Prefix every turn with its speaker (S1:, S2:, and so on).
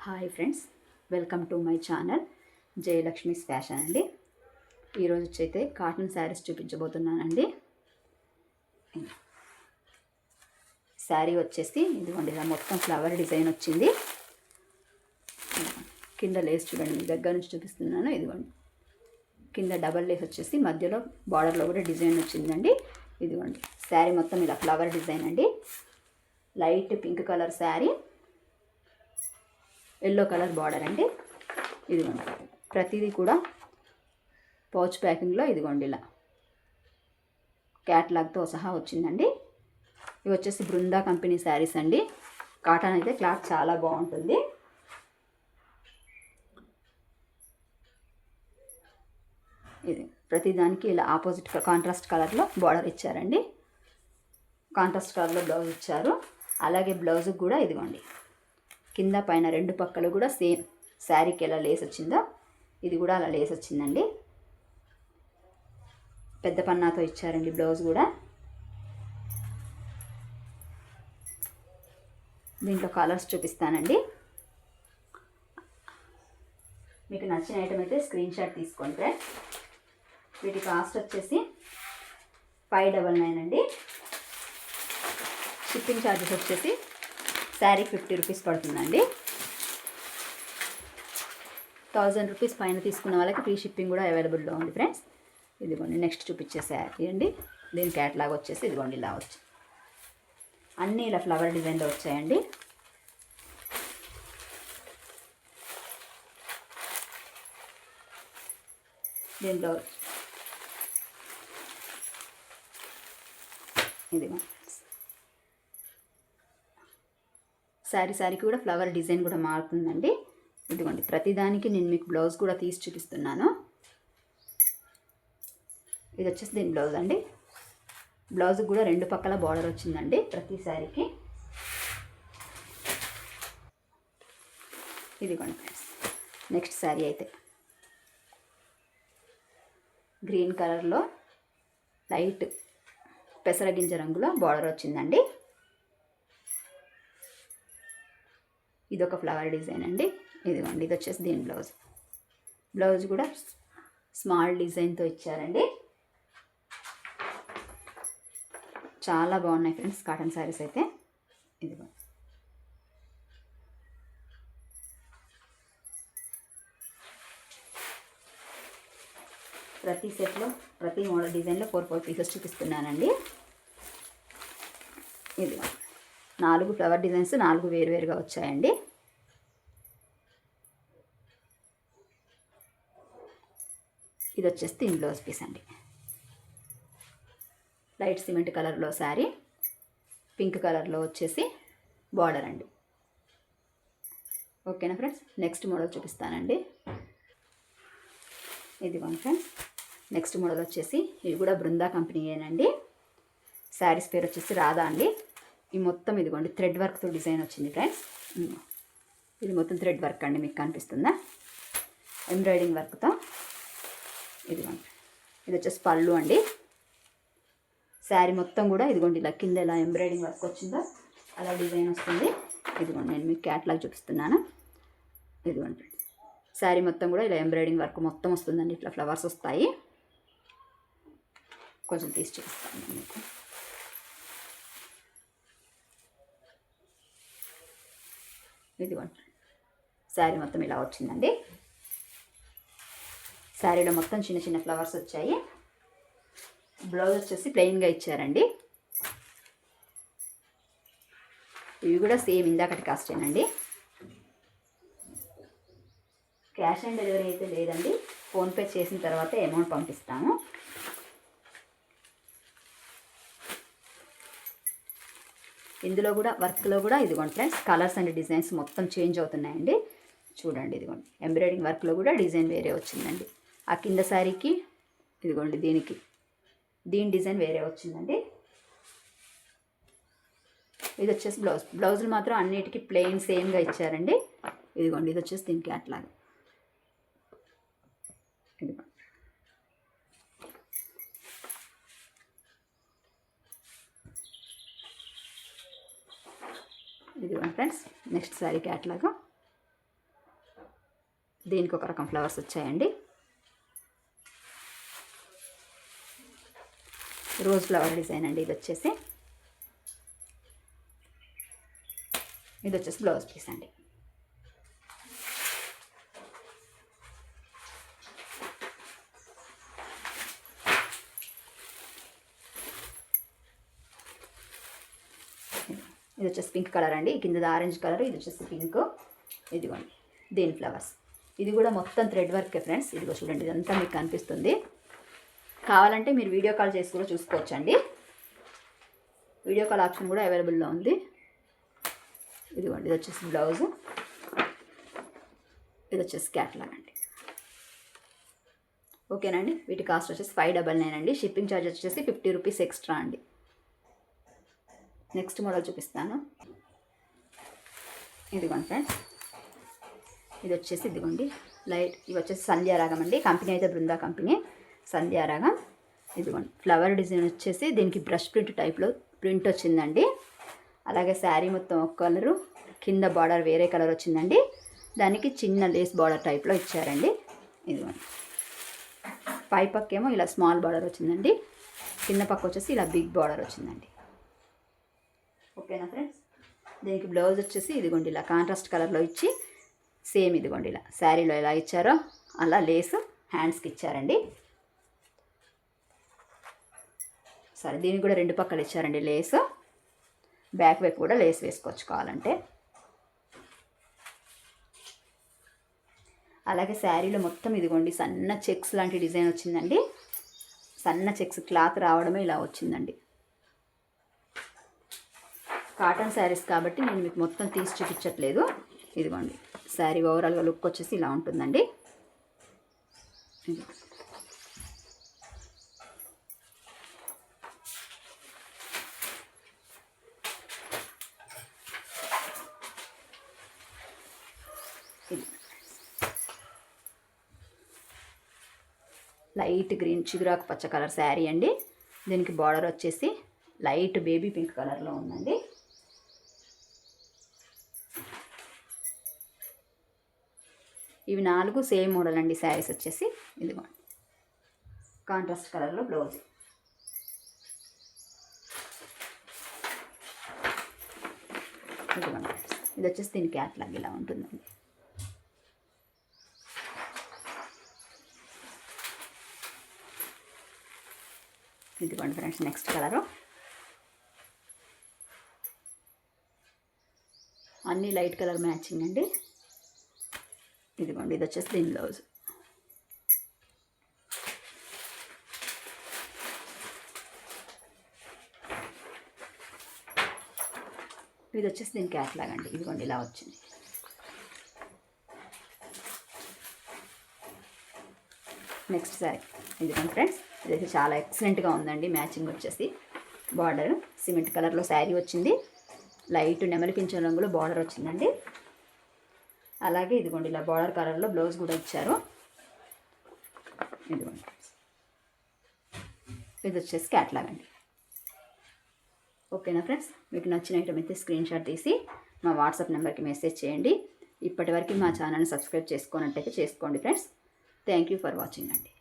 S1: Hi friends, welcome to my channel Jayalakshmi's fashion అండి. ఈరోజు అయితే కాటన్ శారీస్ చూపించబోతున్నానండి. శారీ వచ్చేసి ఇదిగోండి, ఇలా మొత్తం ఫ్లవర్ డిజైన్ వచ్చింది. కింద లేస్ చూడండి, మీ దగ్గర నుంచి చూపిస్తున్నాను. ఇదిగోండి, కింద డబల్ లేస్ వచ్చేసి మధ్యలో బార్డర్లో కూడా డిజైన్ వచ్చిందండి. ఇదిగోండి, శారీ మొత్తం ఇలా ఫ్లవర్ డిజైన్ అండి. Light pink colour sari, yellow colour border అండి. ఇదిగోండి, ప్రతిదీ కూడా పౌచ్ ప్యాకింగ్లో ఇదిగోండి ఇలా క్యాట్లాగ్తో సహా వచ్చిందండి. ఇవి వచ్చేసి బృందా కంపెనీ శారీస్ అండి. కాటన్ అయితే క్లాత్ చాలా బాగుంటుంది. ఇది ప్రతిదానికి ఇలా ఆపోజిట్ కాంట్రాస్ట్ కలర్లో బార్డర్ ఇచ్చారండి. కాంట్రాస్ట్ కలర్లో బ్లౌజ్ ఇచ్చారు. అలాగే బ్లౌజ్ కూడా ఇదిగోండి, కింద పైన రెండు పక్కలు కూడా సేమ్ శారీకి ఎలా లేస్ వచ్చిందో ఇది కూడా అలా లేస్ వచ్చిందండి. పెద్ద పన్నాతో ఇచ్చారండి బ్లౌజ్ కూడా. దీంట్లో కలర్స్ చూపిస్తానండి. మీకు నచ్చిన ఐటమ్ అయితే స్క్రీన్ షాట్ తీసుకోండి ఫ్రెండ్స్. వీటి కాస్ట్ వచ్చేసి 599 అండి. షిప్పింగ్ ఛార్జెస్ వచ్చేసి శారీ 50 రూపీస్ పడుతుందండి. 1000 రూపీస్ పైన తీసుకున్న వాళ్ళకి ఫ్రీ షిప్పింగ్ కూడా అవైలబుల్లో ఉంది ఫ్రెండ్స్. ఇదిగోండి, నెక్స్ట్ చూపించే శారీ అండి. దీని క్యాట్లాగ్ వచ్చేసి ఇదిగోండి ఇలా వచ్చి అన్నీ ఇలా ఫ్లవర్ డిజైన్లో వచ్చాయండి. దీంట్లో ఇదిగో శారీకి కూడా ఫ్లవర్ డిజైన్ కూడా మారుతుందండి. ఇదిగోండి, ప్రతిదానికి నేను మీకు బ్లౌజ్ కూడా తీసి చూపిస్తున్నాను. ఇది వచ్చేసి దీని బ్లౌజ్ అండి. బ్లౌజ్ కూడా రెండు పక్కల బార్డర్ వచ్చిందండి ప్రతి శారీకి. ఇదిగోండి ఫ్రెండ్స్, నెక్స్ట్ శారీ అయితే గ్రీన్ కలర్లో లైట్ పెసరగింజ రంగులో బార్డర్ వచ్చిందండి. ఇదొక ఫ్లవర్ డిజైన్ అండి. ఇదిగోండి, ఇది వచ్చేసి దీని బ్లౌజ్ కూడా స్మాల్ డిజైన్తో ఇచ్చారండి. చాలా బాగున్నాయి ఫ్రెండ్స్ కాటన్ శారీస్ అయితే. ఇదిగోండి, ప్రతి సెట్లో ప్రతి మోడల్ డిజైన్లో 4 పీసెస్ చూపిస్తున్నానండి. ఇదిగోండి, 4 ఫ్లవర్ డిజైన్స్ 4 వేరువేరుగా వచ్చాయండి. ఇది వచ్చేసి దీని బ్లౌజ్ పీస్ అండి. లైట్ సిమెంట్ కలర్లో శారీ, పింక్ కలర్లో వచ్చేసి బార్డర్ అండి. ఓకేనా ఫ్రెండ్స్, నెక్స్ట్ మోడల్ చూపిస్తానండి. ఇదిగోండి ఫ్రెండ్స్, నెక్స్ట్ మోడల్ వచ్చేసి ఇది కూడా బృందా కంపెనీయేనండి. శారీస్ పేరు వచ్చేసి రాధా అండి. ఈ మొత్తం ఇదిగోండి థ్రెడ్ వర్క్తో డిజైన్ వచ్చింది ఫ్రెండ్స్. ఇది మొత్తం థ్రెడ్ వర్క్ అండి, మీకు కనిపిస్తుందా? ఎంబ్రాయిడింగ్ వర్క్తో. ఇదిగోండి, ఇది వచ్చేసి పళ్ళు అండి. శారీ మొత్తం కూడా ఇదిగోండి ఇలా కింద ఎలా ఎంబ్రాయిడింగ్ వర్క్ వచ్చిందో అలా డిజైన్ వస్తుంది. ఇదిగోండి, నేను మీకు క్యాట్లాగ్ చూపిస్తున్నాను. ఇదిగోండి, శారీ మొత్తం కూడా ఇలా ఎంబ్రాయిడింగ్ వర్క్ మొత్తం వస్తుందండి. ఇట్లా ఫ్లవర్స్ వస్తాయి. కొంచెం తీసి చూపిస్తాను మీకు. ఇదిగోండి, శారీ మొత్తం ఇలా వచ్చిందండి. శారీలో మొత్తం చిన్న చిన్న ఫ్లవర్స్ వచ్చాయి. బ్లౌజ్ వచ్చేసి ప్లెయిన్గా ఇచ్చారండి. ఇవి కూడా సేమ్ ఇందాకటి కాస్టేనండి. క్యాష్ ఆన్ డెలివరీ అయితే లేదండి. ఫోన్పే చేసిన తర్వాత అమౌంట్ పంపిస్తాము. ఇందులో కూడా వర్క్లో కూడా ఇదిగోండి ఫ్రెండ్స్, కలర్స్ అండ్ డిజైన్స్ మొత్తం చేంజ్ అవుతున్నాయండి. చూడండి, ఇదిగోండి ఎంబ్రాయిడింగ్ వర్క్లో కూడా డిజైన్ వేరే వచ్చిందండి. ఆ కింద శారీకి ఇదిగోండి దీని డిజైన్ వేరే వచ్చిందండి. ఇది వచ్చేసి బ్లౌజులు మాత్రం అన్నిటికీ ప్లెయిన్ సేమ్గా ఇచ్చారండి. ఇదిగోండి, ఇది వచ్చేసి దీనికి అట్లాగే. ఇదిగోండి, ఇదిగోండి ఫ్రెండ్స్, నెక్స్ట్ శారీ క్యాట్లాగ్. దీనికి ఒక రకం ఫ్లవర్స్ వచ్చాయండి. రోజ్ ఫ్లవర్ డిజైన్ అండి. ఇది వచ్చేసి బ్లౌజ్ పీస్ అండి. ఇది వచ్చేసి పింక్ కలర్ అండి. కింద ఆరెంజ్ కలర్, ఇది వచ్చేసి పింక్. ఇదిగోండి దీని ఫ్లవర్స్. ఇది కూడా మొత్తం థ్రెడ్ వర్కే ఫ్రెండ్స్. ఇదిగో చూడండి, ఇదంతా మీకు కనిపిస్తుంది. కావాలంటే మీరు వీడియో కాల్ చేసి కూడా చూసుకోవచ్చండి. వీడియో కాల్ ఆప్షన్ కూడా అవైలబుల్లో ఉంది. ఇదిగోండి ఇది వచ్చేసి బ్లౌజు, ఇది వచ్చేసి క్యాట్లాగ్ అండి. ఓకేనండి. వీటి కాస్ట్ వచ్చేసి 599 అండి. షిప్పింగ్ ఛార్జ్ వచ్చేసి 50 రూపీస్ ఎక్స్ట్రా అండి. నెక్స్ట్ మోడల్ చూపిస్తాను. ఇదిగోండి ఫ్రెండ్స్, ఇది వచ్చేసి ఇదిగోండి లైట్. ఇవి వచ్చేసి సంధ్యారాగం అండి. కంపెనీ అయితే బృందా కంపెనీ, సంధ్యారాగం. ఇదిగోండి ఫ్లవర్ డిజైన్ వచ్చేసి దీనికి బ్రష్ ప్రింట్ టైప్లో ప్రింట్ వచ్చిందండి. అలాగే శారీ మొత్తం ఒక కలరు, కింద బార్డర్ వేరే కలర్ వచ్చిందండి. దానికి చిన్న లేస్ బార్డర్ టైప్లో ఇచ్చారండి. ఇదిగోండి పై పక్కేమో ఇలా స్మాల్ బార్డర్ వచ్చిందండి, కింద పక్క వచ్చేసి ఇలా బిగ్ బార్డర్ వచ్చిందండి. ఓకేనా ఫ్రెండ్స్. దీనికి బ్లౌజ్ వచ్చేసి ఇదిగోండి ఇలా కాంట్రాస్ట్ కలర్లో ఇచ్చి, సేమ్ ఇదిగోండి ఇలా శారీలో ఎలా ఇచ్చారో అలా లేస్ హ్యాండ్స్కి ఇచ్చారండి. సరే, దీనికి కూడా 2 పక్కలు ఇచ్చారండి లేస్. బ్యాక్ వైపు కూడా లేస్ వేసుకోవచ్చు కావాలంటే. అలాగే శారీలో మొత్తం ఇదిగోండి సన్న చెక్స్ లాంటి డిజైన్ వచ్చిందండి. సన్న చెక్స్ క్లాత్ రావడమే ఇలా వచ్చిందండి. కాటన్ శారీస్ కాబట్టి నేను మీకు మొత్తం తీసి చూపించట్లేదు. ఇదిగోండి శారీ ఓవరాల్గా లుక్ వచ్చేసి ఇలా ఉంటుందండి. లైట్ గ్రీన్ చిగురాకు పచ్చ కలర్ శారీ అండి. దీనికి బార్డర్ వచ్చేసి లైట్ బేబీ పింక్ కలర్లో ఉందండి. ఇవి 4 సేమ్ మోడల్ అండి. శారీస్ వచ్చేసి ఇదిగోండి కాంట్రాస్ట్ కలర్లో బ్లౌజ్. ఇదిగోండి ఇది వచ్చేసి దీని క్యాట్లాగ్ ఇలా ఉంటుందండి. ఇదిగోండి ఫ్రెండ్స్ నెక్స్ట్ కలరు. అన్నీ లైట్ కలర్ మ్యాచింగ్ అండి. ఇదిగోండి ఇది వచ్చేసి దీని బ్లౌజ్. ఇది వచ్చేసి దీని క్యాట్లాగ్ అండి. ఇదిగోండి ఇలా వచ్చింది. నెక్స్ట్ శారీ ఇదిగోండి ఫ్రెండ్స్, ఇదైతే చాలా ఎక్సలెంట్గా ఉందండి. మ్యాచింగ్ వచ్చేసి బార్డర్ సిమెంట్ కలర్లో శారీ వచ్చింది. లైట్ నెమలి పింఛన్ రంగులో బార్డర్ వచ్చిందండి. అలాగే ఇదిగోండి ఇలా బార్డర్ కలర్లో బ్లౌజ్ కూడా ఇచ్చారు. ఇదిగోండి ఇది వచ్చేసి క్యాట్లాగ్ అండి. ఓకేనా ఫ్రెండ్స్, మీకు నచ్చిన ఐటమ్ అయితే స్క్రీన్ షాట్ తీసి మా వాట్సాప్ నెంబర్కి మెసేజ్ చేయండి. ఇప్పటివరకు మా ఛానల్ని సబ్స్క్రైబ్ చేసుకున్నట్టయితే చేసుకోండి friends. Thank you for watching అండి.